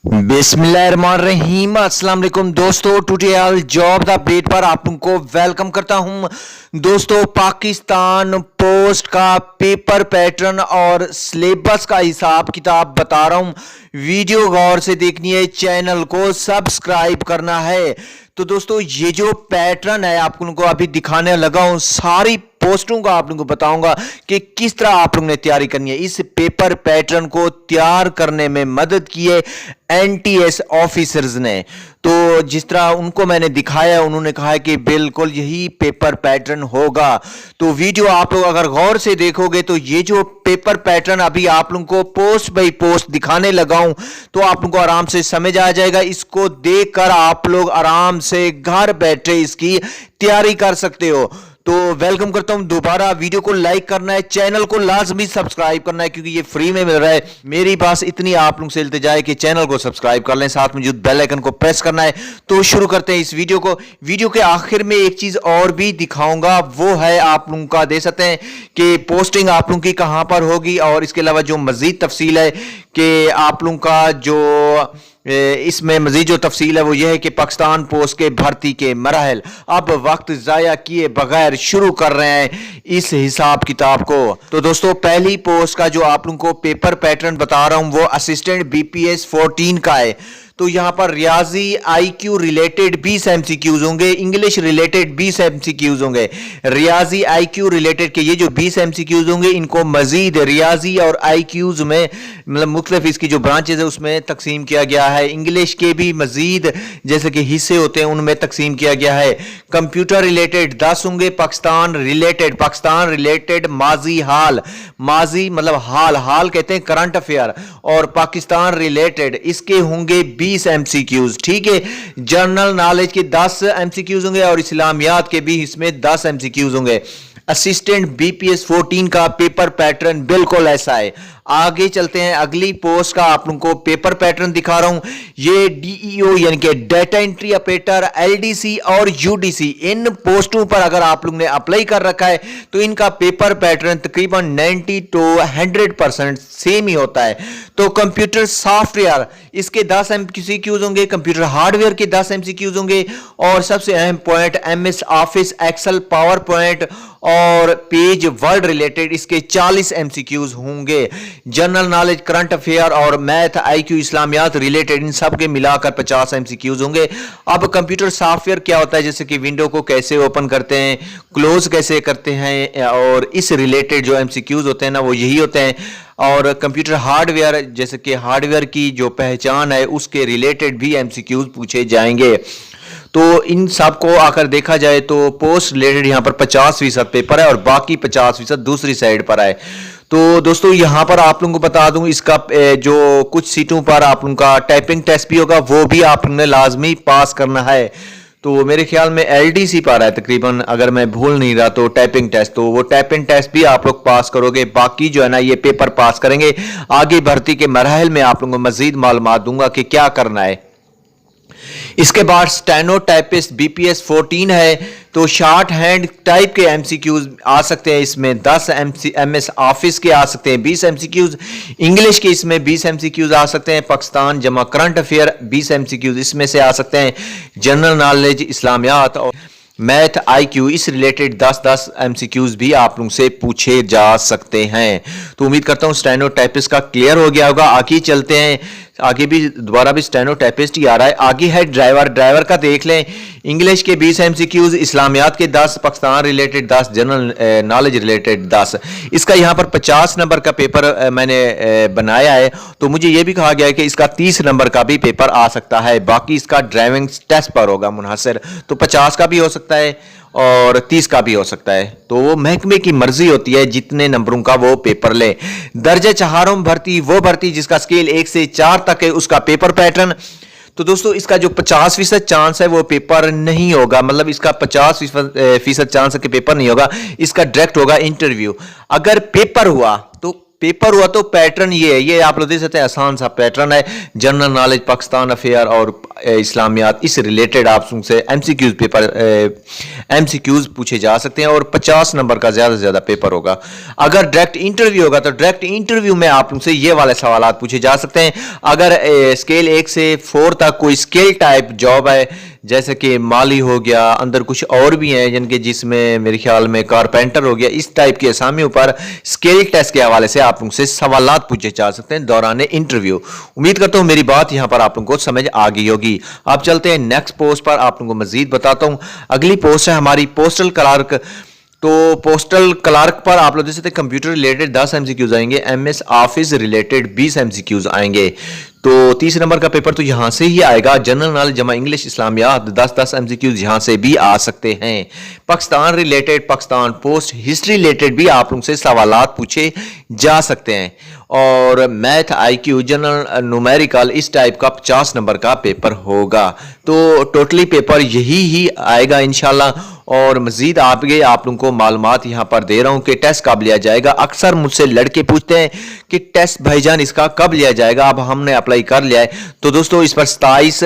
बिस्मिल्लाहिर्रहमानिर्रहीम अस्सलाम वालेकुम दोस्तों, टुडेल जॉब द अपडेट पर आप लोगों को वेलकम करता हूं। दोस्तों, पाकिस्तान पोस्ट का पेपर पैटर्न और सिलेबस का हिसाब किताब बता रहा हूं। वीडियो गौर से देखनी है, चैनल को सब्सक्राइब करना है। तो दोस्तों, ये जो पैटर्न है आप लोगों को अभी दिखाने लगा हूं, सारी पोस्टों का आप लोगों को बताऊंगा कि किस तरह आप लोगों ने तैयारी करनी है। इस पेपर पैटर्न को तैयार करने में मदद की है एनटीएस ऑफिसर्स ने। तो जिस तरह उनको मैंने दिखाया, उन्होंने कहा है कि बिल्कुल यही पेपर पैटर्न होगा। तो वीडियो आप लोग अगर गौर से देखोगे तो ये जो पेपर पैटर्न अभी आप लोगों को पोस्ट बाई पोस्ट दिखाने लगा हूं, तो आप लोगों को आराम से समझ आ जाएगा। इसको देखकर आप लोग आराम से घर बैठे इसकी तैयारी कर सकते हो। तो वेलकम करता हूं दोबारा। वीडियो को लाइक करना है, चैनल को लाजमी सब्सक्राइब करना है क्योंकि ये फ्री में मिल रहा है। मेरी पास इतनी आप लोगों से इल्तिजा है कि चैनल को सब्सक्राइब कर लें, साथ में जो बेल आइकन को प्रेस करना है। तो शुरू करते हैं इस वीडियो को। वीडियो के आखिर में एक चीज और भी दिखाऊंगा, वो है आप लोगों का देख सकते हैं कि पोस्टिंग आप लोगों की कहां पर होगी, और इसके अलावा जो मजीद तफसील है कि आप लोगों का जो इसमें मजीद जो तफसील है वो ये है कि पाकिस्तान पोस्ट के भर्ती के मराहल। अब वक्त जाया किए बगैर शुरू कर रहे हैं इस हिसाब किताब को। तो दोस्तों, पहली पोस्ट का जो आप लोगों को पेपर पैटर्न बता रहा हूं वो असिस्टेंट बीपीएस 14 का है। तो यहां पर रियाजी आईक्यू रिलेटेड 20 एमसीक्यूज होंगे, इंग्लिश रिलेटेड 20 एमसीक्यूज होंगे। रियाजी आईक्यू रिलेटेड के ये जो 20 एमसीक्यूज होंगे, इनको मजीद रियाजी और आईक्यूज में मतलब मुख्तलिफ इसकी जो ब्रांचेज है उसमें तकसीम किया गया है। इंग्लिश के भी मजीद जैसे कि हिस्से होते हैं उनमें तकसीम किया गया है। कंप्यूटर रिलेटेड 10 होंगे। पाकिस्तान रिलेटेड माजी हाल, माजी मतलब हाल कहते हैं करंट अफेयर, और पाकिस्तान रिलेटेड इसके होंगे 20 एमसीक्यूज। ठीक है, जनरल नॉलेज के 10 एमसीक्यूज होंगे और इस्लामियात के भी इसमें 10 एमसीक्यूज होंगे। असिस्टेंट बीपीएस 14 का पेपर पैटर्न बिल्कुल ऐसा है। आगे चलते हैं, अगली पोस्ट का आप लोगों को पेपर पैटर्न दिखा रहा हूं। ये डीईओ यानी कि डाटा एंट्री ऑपरेटर, एलडीसी और यूडीसी, इन पोस्टों पर अगर आप लोगों ने अप्लाई कर रखा है तो इनका पेपर पैटर्न तकरीबन 90 to 100% सेम ही होता है। तो कंप्यूटर सॉफ्टवेयर इसके 10 एमसीक्यूज होंगे, कंप्यूटर हार्डवेयर के 10 एमसीक्यूज होंगे, और सबसे अहम point MS Office, Excel, PowerPoint और पेज वर्ड रिलेटेड इसके 40 एमसीक्यूज होंगे। जनरल नॉलेज, करंट अफेयर और मैथ, आईक्यू, इस्लामियात रिलेटेड इन सब के मिलाकर 50 एमसीक्यूज होंगे। अब कंप्यूटर सॉफ्टवेयर क्या होता है, जैसे कि विंडो को कैसे ओपन करते हैं, क्लोज कैसे करते हैं, और इस रिलेटेड जो एमसीक्यूज होते हैं ना वो यही होते हैं। और कंप्यूटर हार्डवेयर जैसे कि हार्डवेयर की जो पहचान है उसके रिलेटेड भी एमसीक्यूज पूछे जाएंगे। तो इन सब को आकर देखा जाए तो पोस्ट रिलेटेड यहां पर 50% पेपर है और बाकी 50% दूसरी साइड पर है। तो दोस्तों, यहां पर आप लोगों को बता दूं इसका जो कुछ सीटों पर आप लोगों का टाइपिंग टेस्ट भी होगा, वो भी आप लोगों ने लाजमी पास करना है। तो मेरे ख्याल में एलडीसी पर है तकरीबन, अगर मैं भूल नहीं रहा, तो टाइपिंग टेस्ट, तो वो टाइपिंग टेस्ट भी आप लोग पास करोगे। बाकी जो है ना ये पेपर पास करेंगे। आगे भर्ती के मराहल में आप लोगों को मजीद मालूमात दूंगा कि क्या करना है। इसके बाद स्टेनो टाइपिस्ट बीपीएस 14 है। तो शॉर्ट हैंड टाइप के एमसीक्यूज आ सकते हैं इसमें 10 एमएस ऑफिस के आ सकते हैं 20 एमसीक्यूज, इंग्लिश के इसमें 20 एमसीक्यूज आ सकते हैं, पाकिस्तान जमा करंट अफेयर 20 एमसीक्यूज इसमें से आ सकते हैं, जनरल नॉलेज, इस्लामियात और मैथ, आईक्यू इस रिलेटेड 10-10 एमसीक्यूज भी आप लोगों से पूछे जा सकते हैं। तो उम्मीद करता हूं स्टेनो टाइपिस्ट का क्लियर हो गया होगा। आगे चलते हैं, आगे भी दोबारा भी स्टेनो टाइपिस्ट ही आ रहा है। आगे है ड्राइवर का देख लें। इंग्लिश के 20 एमसीक्यूज, इस्लामियात के 10, Pakistan related 10, general knowledge related 10। इसका यहाँ पर 50 नंबर का पेपर मैंने बनाया है। तो मुझे ये भी कहा गया है कि इसका 30 नंबर का भी पेपर आ सकता है। बाकी इसका ड्राइविंग टेस्ट पर होगा मुनहसर, तो 50 का भी हो सकता है और 30 का भी हो सकता है। तो वो महकमे की मर्जी होती है जितने नंबरों का वो पेपर ले। दर्जे चहारों भर्ती वो भर्ती जिसका स्केल 1 से 4 तक है, उसका पेपर पैटर्न। तो दोस्तों, इसका जो 50% चांस है वो पेपर नहीं होगा, मतलब इसका 50% चांस है कि पेपर नहीं होगा, इसका डायरेक्ट होगा इंटरव्यू। अगर पेपर हुआ तो पेपर हुआ तो पैटर्न ये है, ये आप लोग देख सकते हैं आसान सा पैटर्न है। जनरल नॉलेज, पाकिस्तान अफेयर और इस्लामियात, इस रिलेटेड आप से एमसीक्यूज पेपर एमसीक्यूज पूछे जा सकते हैं और 50 नंबर का ज़्यादा से ज़्यादा पेपर होगा। अगर डायरेक्ट इंटरव्यू होगा तो डायरेक्ट इंटरव्यू में आप से ये वाले सवाल पूछे जा सकते हैं। अगर स्केल 1 से 4 तक कोई स्केल टाइप जॉब है, जैसे कि माली हो गया, अंदर कुछ और भी हैं जिनके जिसमें मेरे ख्याल में कारपेंटर हो गया, इस टाइप की असामियों पर स्केल टेस्ट के हवाले से आप उनसे सवालात पूछे जा सकते हैं दौरान इंटरव्यू। उम्मीद करता हूं मेरी बात यहां पर आप लोगों को समझ आ गई होगी। अब चलते हैं नेक्स्ट पोस्ट पर, आप लोगों को मजीद बताता हूं। अगली पोस्ट है हमारी पोस्टल क्लार्क। तो पोस्टल क्लार्क पर आप लोग देख सकते हैं कंप्यूटर रिलेटेड 10 एमसीक्यूज आएंगे, एमएस ऑफिस रिलेटेड 20 एमसीक्यूज आएंगे। तो 30 नंबर का पेपर तो यहां से ही आएगा। जनरल नॉलेज जमा इंग्लिश इस्लामियात 10 एमसीक्यूज यहां से भी आ सकते हैं। Pakistan related, Pakistan post history related भी आप लोगों से सवालात पूछे जा सकते हैं। और मैथ, आईक्यू, जनरल न्यूमेरिकल, इस टाइप का 50 नंबर का पेपर होगा। तो टोटली पेपर यही ही आएगा इंशाल्लाह। और मजीद आगे आप लोगों को मालूमात यहाँ पर दे रहा हूँ कि टेस्ट कब लिया जाएगा। अक्सर मुझसे लड़के पूछते हैं कि टेस्ट भाईजान इसका कब लिया जाएगा। अब हमने अप्लाई कर लिया है, तो दोस्तों इस पर 27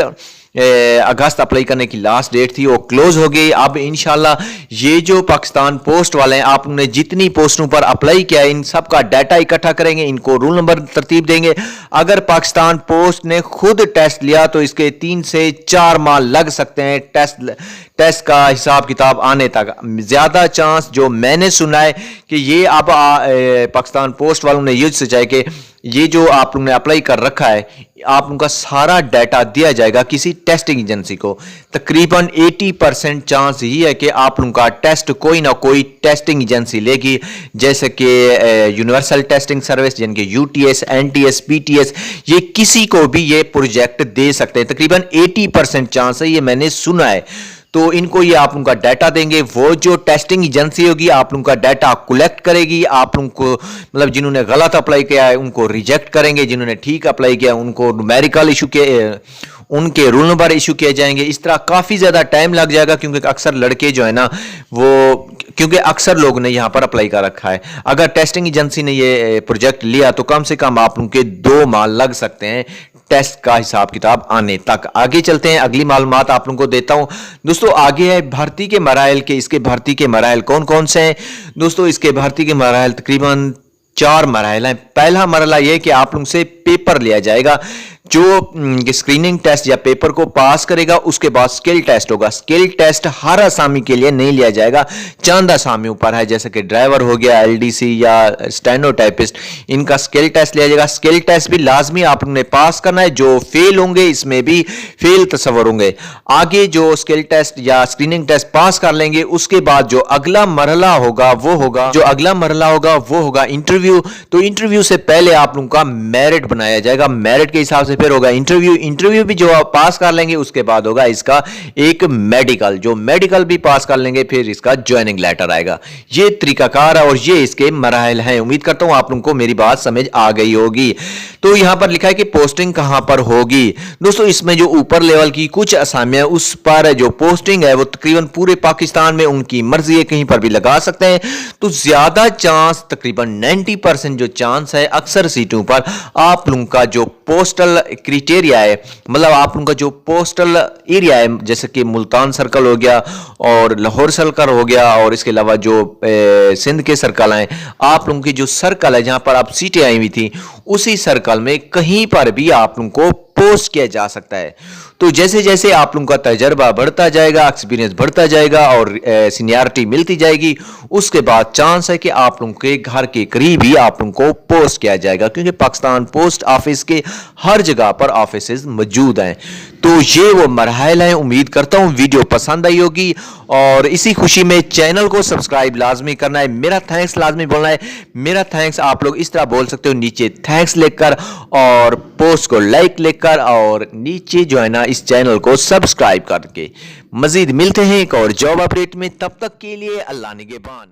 अगस्त अप्लाई करने की लास्ट डेट थी, वो क्लोज हो गई। अब इंशाल्लाह ये जो पाकिस्तान पोस्ट वाले हैं, आपने जितनी पोस्टों पर अप्लाई किया है इन सब का डाटा इकट्ठा करेंगे, इनको रोल नंबर तरतीब देंगे। अगर पाकिस्तान पोस्ट ने खुद टेस्ट लिया तो इसके 3 से 4 माह लग सकते हैं टेस्ट का हिसाब किताब आने तक। ज्यादा चांस जो मैंने सुना है कि ये अब पाकिस्तान पोस्ट वालों ने यूज सोचा है कि ये जो आप लोगों ने अप्लाई कर रखा है, आप उनका सारा डाटा दिया जाएगा किसी टेस्टिंग एजेंसी को। तकरीबन 80% चांस ही है कि आप लोगों का टेस्ट कोई ना कोई टेस्टिंग एजेंसी लेगी, जैसे कि यूनिवर्सल टेस्टिंग सर्विस, जिनके यूटीएस, एनटीएस, पीटीएस, ये किसी को भी ये प्रोजेक्ट दे सकते हैं। तकरीबन 80% चांस है, ये मैंने सुना है। तो इनको ये आप उनका डाटा देंगे, वो जो टेस्टिंग एजेंसी होगी आप उनका डाटा कलेक्ट करेगी। आप उनको मतलब जिन्होंने गलत अप्लाई किया है उनको रिजेक्ट करेंगे, जिन्होंने ठीक अप्लाई किया उनको न्यूमेरिकल इशू के उनके रूल नंबर इशू किए जाएंगे। इस तरह काफ़ी ज़्यादा टाइम लग जाएगा, क्योंकि अक्सर लड़के जो है ना वो, क्योंकि अक्सर लोग ने यहाँ पर अप्लाई कर रखा है। अगर टेस्टिंग एजेंसी ने ये प्रोजेक्ट लिया तो कम से कम आप उनके 2 माह लग सकते हैं टेस्ट का हिसाब किताब आने तक। आगे चलते हैं, अगली मालूमात आप लोगों को देता हूं। दोस्तों आगे है भर्ती के मराइल के। इसके भर्ती के मराइल कौन कौन से हैं दोस्तों? इसके भर्ती के मराइल तकरीबन 4 मराइल हैं। पहला मरला यह कि आप लोगों से पेपर लिया जाएगा। जो स्क्रीनिंग टेस्ट या पेपर को पास करेगा उसके बाद स्किल टेस्ट होगा। स्किल टेस्ट हर आसामी के लिए नहीं लिया जाएगा, चंद आसामियों पर है, जैसे कि ड्राइवर हो गया, एलडीसी या स्टेनोटाइपिस्ट, इनका स्किल टेस्ट लिया जाएगा। स्किल टेस्ट भी लाजमी आपने पास करना है। जो फेल होंगे इसमें भी फेल तस्वर होंगे। आगे जो स्किल टेस्ट या स्क्रीनिंग टेस्ट पास कर लेंगे उसके बाद जो अगला मरला होगा वो होगा इंटरव्यू। तो इंटरव्यू से पहले आप लोगों का मेरिट बनाया जाएगा, मेरिट के हिसाब से फिर होगा इंटरव्यू भी जो आप पास कर लेंगे उसके बाद होगा इसका एक मेडिकल। जो मेडिकल भी पास कर लेंगे फिर इसका ज्वाइनिंग लेटर आएगा। ये तरीकाकार है और ये इसके मराहल हैं। उम्मीद करता हूं आप लोगों को मेरी बात समझ आ गई होगी। तो यहां पर लिखा है कि पोस्टिंग कहां पर होगी। दोस्तों इसमें जो ऊपर लेवल की कुछ असामियां उस पर जो पोस्टिंग है वो तकरीबन पूरे पाकिस्तान में उनकी मर्जी है, कहीं पर भी लगा सकते हैं। तो ज्यादा चांस तकरीबन 90% जो चांस है अक्सर सीटों पर आप लोगों का जो पोस्टल क्राइटेरिया है, मतलब आप लोगों का जो पोस्टल एरिया है, जैसे कि मुल्तान सर्कल हो गया और लाहौर सर्कल हो गया और इसके अलावा जो सिंध के सर्कल हैं, आप लोगों की जो सर्कल है जहां पर आप सीटें आई हुई थी उसी सर्कल में कहीं पर भी आप लोगों को पोस्ट किया जा सकता है। तो जैसे जैसे आप लोगों का तजर्बा बढ़ता जाएगा, एक्सपीरियंस बढ़ता जाएगा और सीनियरिटी मिलती जाएगी, उसके बाद चांस है कि आप लोगों के घर के करीब ही आप लोगों को पोस्ट किया जाएगा, क्योंकि पाकिस्तान पोस्ट ऑफिस के हर जगह पर ऑफिस मौजूद हैं। तो ये वो मरहल हैं। उम्मीद करता हूँ वीडियो पसंद आई होगी और इसी खुशी में चैनल को सब्सक्राइब लाजमी करना है। मेरा थैंक्स लाजमी बोलना है। मेरा थैंक्स आप लोग इस तरह बोल सकते हो, नीचे थैंक्स लिखकर और पोस्ट को लाइक लिखकर और नीचे जो है ना इस चैनल को सब्सक्राइब करके। मजीद मिलते हैं एक और जॉब अपडेट में, तब तक के लिए अल्लाह निगहबान।